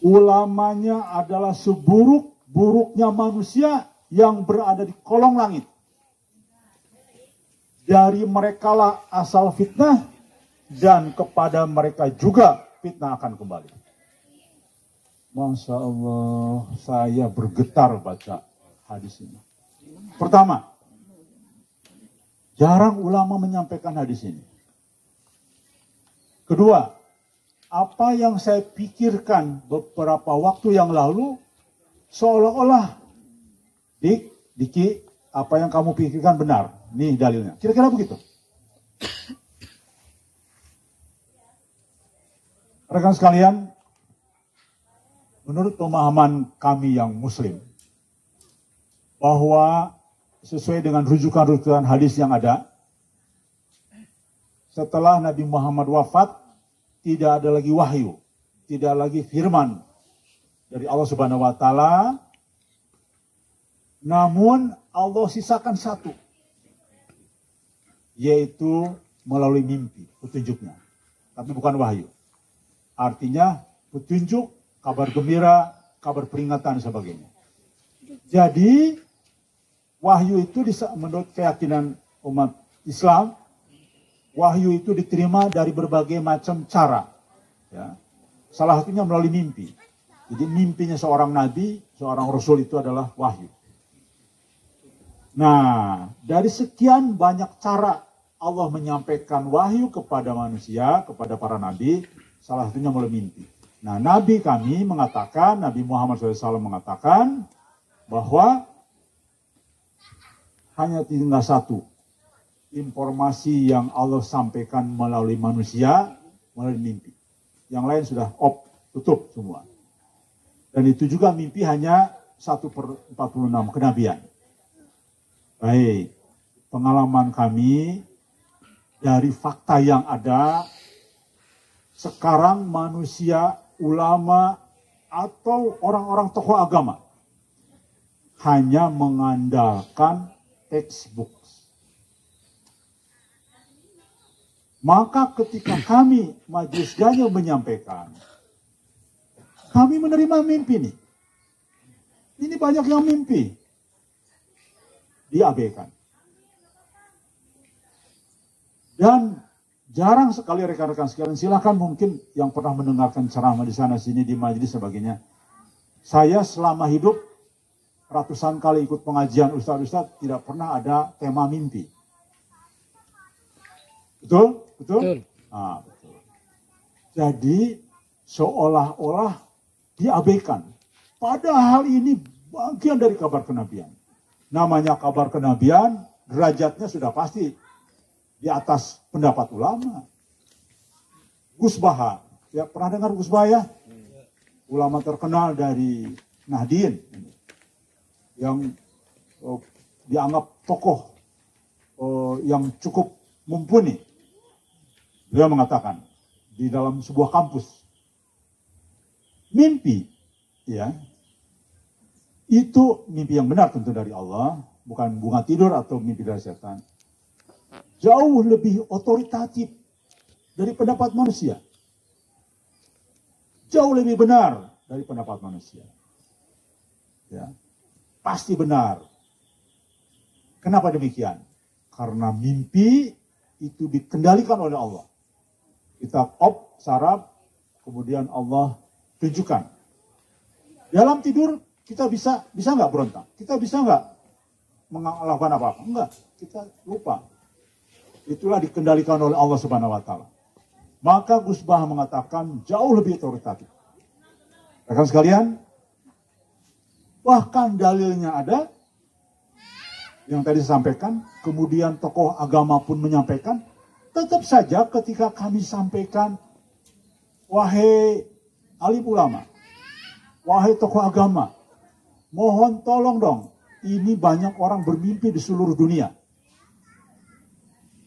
ulamanya adalah seburuk-buruknya manusia yang berada di kolong langit. Dari merekalah asal fitnah, dan kepada mereka juga fitnah akan kembali. Masya Allah, saya bergetar baca hadis ini. Pertama, jarang ulama menyampaikan hadis ini. Kedua, apa yang saya pikirkan beberapa waktu yang lalu, seolah-olah, Diki, apa yang kamu pikirkan benar. Nih dalilnya. Kira-kira begitu. Rekan sekalian, menurut pemahaman kami yang muslim, bahwa sesuai dengan rujukan-rujukan hadis yang ada, setelah Nabi Muhammad wafat, tidak ada lagi wahyu, tidak lagi firman dari Allah Subhanahu wa Ta'ala, namun Allah sisakan satu, yaitu melalui mimpi, petunjuknya, tapi bukan wahyu. Artinya petunjuk, kabar gembira, kabar peringatan, dan sebagainya. Jadi wahyu itu menurut keyakinan umat Islam, wahyu itu diterima dari berbagai macam cara. Ya. Salah satunya melalui mimpi. Jadi mimpinya seorang nabi, seorang rasul itu adalah wahyu. Nah, dari sekian banyak cara Allah menyampaikan wahyu kepada manusia, kepada para nabi, salah satunya melalui mimpi. Nah, Nabi kami mengatakan, Nabi Muhammad SAW mengatakan bahwa hanya tinggal satu informasi yang Allah sampaikan melalui manusia, melalui mimpi. Yang lain sudah tutup semua. Dan itu juga mimpi hanya 1/46 kenabian. Baik, pengalaman kami dari fakta yang ada, sekarang manusia, ulama, atau orang-orang tokoh agama hanya mengandalkan textbook. Maka ketika kami Majelis Ganjil menyampaikan, kami menerima mimpi nih. Ini banyak yang mimpi diabaikan. Dan jarang sekali rekan-rekan sekalian, silakan mungkin yang pernah mendengarkan ceramah di sana sini di majelis sebagainya. Saya selama hidup ratusan kali ikut pengajian ustaz-ustaz, tidak pernah ada tema mimpi. Betul? Betul? Nah, betul. Jadi seolah-olah diabaikan. Padahal ini bagian dari kabar kenabian. Namanya kabar kenabian, derajatnya sudah pasti di atas pendapat ulama. Gus Baha, ya pernah dengar Gus Baha ya? Ulama terkenal dari Nahdien, yang dianggap tokoh yang cukup mumpuni. Beliau mengatakan di dalam sebuah kampus, mimpi, ya, itu mimpi yang benar tentu dari Allah, bukan bunga tidur atau mimpi dari setan. Jauh lebih otoritatif dari pendapat manusia. Jauh lebih benar dari pendapat manusia. Ya, pasti benar. Kenapa demikian? Karena mimpi itu dikendalikan oleh Allah. Kita saraf, kemudian Allah tunjukkan. Dalam tidur kita bisa nggak berontak? Kita bisa nggak melakukan apa-apa? Enggak, kita lupa. Itulah dikendalikan oleh Allah Subhanahu wa Ta'ala. Maka Gus Bah mengatakan jauh lebih otoritatif. Rekan sekalian, bahkan dalilnya ada yang tadi saya sampaikan, kemudian tokoh agama pun menyampaikan, tetap saja ketika kami sampaikan, wahai alim ulama, wahai tokoh agama, mohon tolong dong, ini banyak orang bermimpi di seluruh dunia.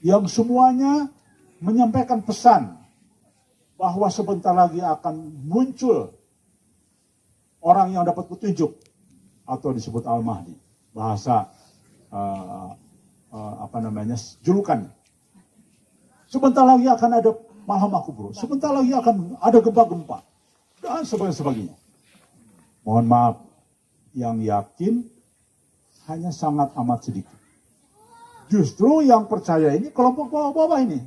Yang semuanya menyampaikan pesan bahwa sebentar lagi akan muncul orang yang dapat petunjuk atau disebut Al-Mahdi, bahasa julukan. Sebentar lagi akan ada malhamah kubro, sebentar lagi akan ada gempa-gempa dan sebagainya. Mohon maaf, yang yakin hanya sangat amat sedikit. Justru yang percaya ini kelompok bawah-bawah ini.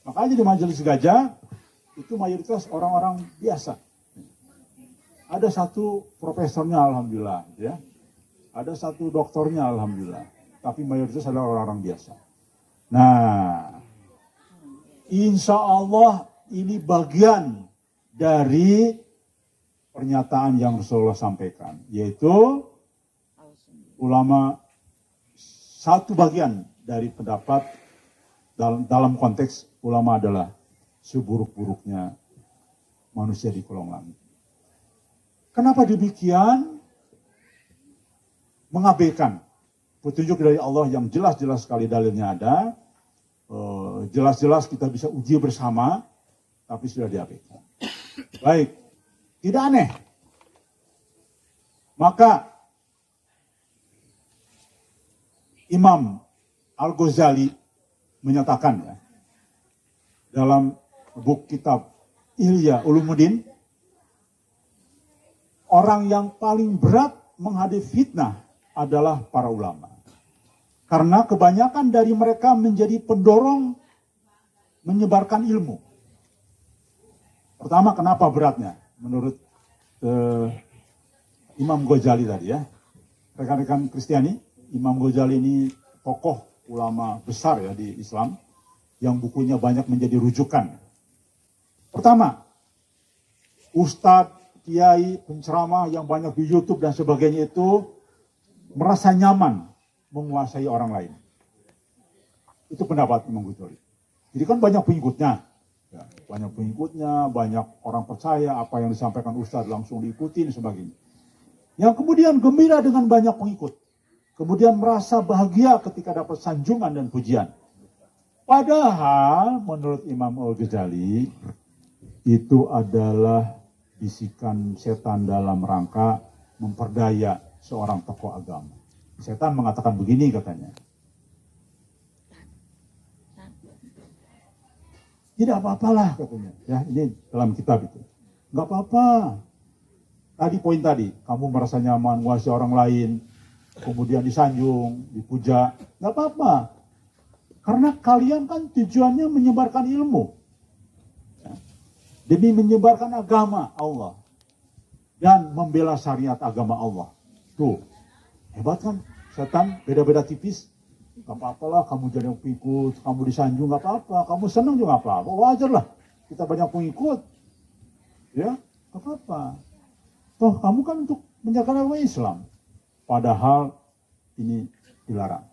Makanya di Majelis Gajah itu mayoritas orang-orang biasa. Ada satu profesornya alhamdulillah, ya. Ada satu doktornya alhamdulillah. Tapi mayoritas adalah orang-orang biasa. Nah, insya Allah ini bagian dari pernyataan yang Rasulullah sampaikan, yaitu ulama, satu bagian dari pendapat dalam konteks ulama adalah seburuk-buruknya manusia di kolong langit. Kenapa demikian? Mengabaikan petunjuk dari Allah yang jelas-jelas sekali dalilnya ada, jelas-jelas kita bisa uji bersama, tapi sudah diabaikan. Baik, tidak aneh. Maka Imam Al-Ghazali menyatakan ya, dalam buku kitab Ihya Ulumuddin, orang yang paling berat menghadapi fitnah adalah para ulama. Karena kebanyakan dari mereka menjadi pendorong menyebarkan ilmu. Pertama, kenapa beratnya? Menurut Imam Ghazali tadi ya, rekan-rekan Kristiani, Imam Ghazali ini tokoh ulama besar ya di Islam, yang bukunya banyak menjadi rujukan. Pertama, ustadz, kiai, penceramah yang banyak di YouTube dan sebagainya itu merasa nyaman menguasai orang lain. Itu pendapat Imam Ghazali. Jadi kan banyak pengikutnya. Ya, banyak pengikutnya, banyak orang percaya apa yang disampaikan ustadz langsung diikuti dan sebagainya. Yang kemudian gembira dengan banyak pengikut. Kemudian merasa bahagia ketika dapat sanjungan dan pujian. Padahal menurut Imam Al-Ghazali itu adalah bisikan setan dalam rangka memperdaya seorang tokoh agama. Setan mengatakan begini katanya. Tidak apa-apalah katanya. Ya, ini dalam kitab itu. Enggak apa-apa. Tadi poin tadi, kamu merasa nyaman menguasai orang lain, kemudian disanjung, dipuja, nggak apa-apa. Karena kalian kan tujuannya menyebarkan ilmu. Ya. Demi menyebarkan agama Allah. Dan membela syariat agama Allah. Tuh, hebat kan? Setan beda-beda tipis. Nggak apa-apalah, kamu jadi pengikut, kamu disanjung, nggak apa-apa. Kamu senang juga nggak apa-apa, wajar lah. Kita banyak pengikut. Ya, nggak apa-apa. Toh kamu kan untuk menjaga agama Islam. Padahal ini dilarang.